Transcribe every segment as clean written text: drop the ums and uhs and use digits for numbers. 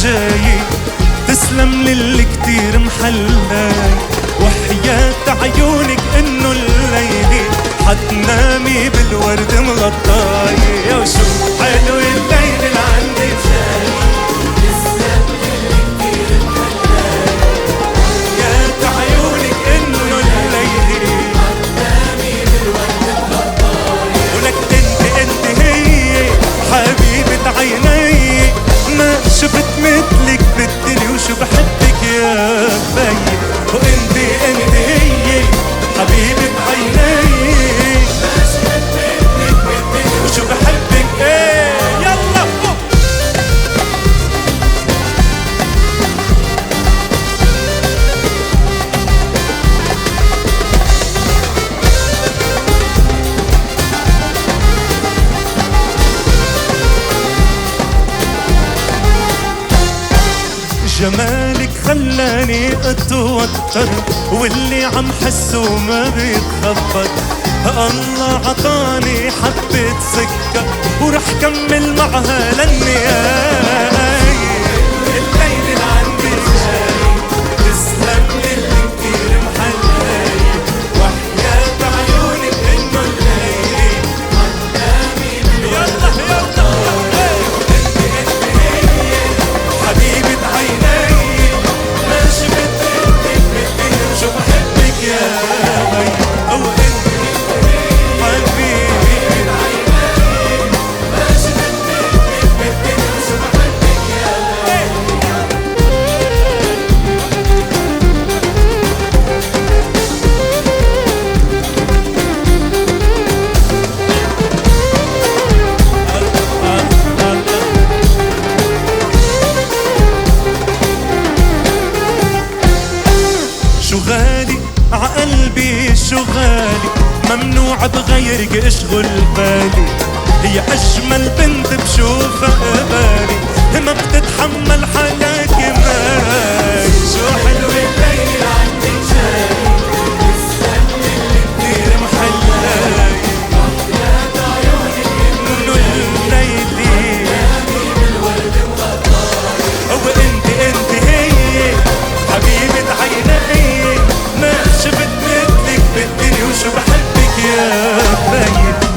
جاي، تسلم للي كتير محلاي، وحياة عيونك انه الليلة حتنامي بالورد مغطاي. يا وشو حلو الليل اللي عندي جاي، تسلم للي كتير محلاي، وحياة عيونك انه الليلة حتنامي بالورد مغطاي. ولك انت هي حبيبة عيني، ما شفت مثلك بالدنيا وشو بحبك يا بي. وانت هي حبيبة عيني، ما شفت مثلك بالدنيا وشو بحبك. ايه يلا جمالك خلاني اتوتر، واللي عم حسه ما بيتخبر. الله عطاني حبة سكر ورح كمل معها للنهاية. الليل اللي عندي جاي، تسلم للي كتير محلاي، وحياة عيونك انه الليل حتنامي بالورد مغطاي. انت هي حبيبة عيني، ما شفت مثلك بالدنيا وشو بحبك يا بي. او انت حبيبة عيني، ما شفت مثلك بالدنيا وشو بحبك يا بي. شو غالي عقلبي شو غالي، ممنوع بغيرك اشغل بالي. هي اجمل بنت بشوفها قبالي، ما بتتحمل حلاك مراي. شو حلو الليل عندك جاي، تسلم للي كتير محلاي، وحياة عيونك انه الليلي حتنامي بالورد مغطاي. هو انت هي حبيبة عيني، ما شفت مثلك بالدنيا وشو بحبك يا بي.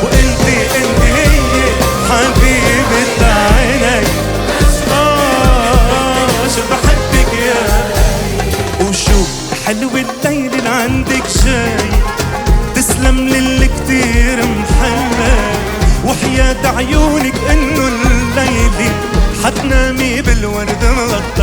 وانت هي حبيبة عيني، شو بحبك يا بي. وشو حلو الليل اللي عندك جاي، تسلم للي كتير محلاي، وحياة عيونك انه الليلة حتنامي بالورد مغطاي.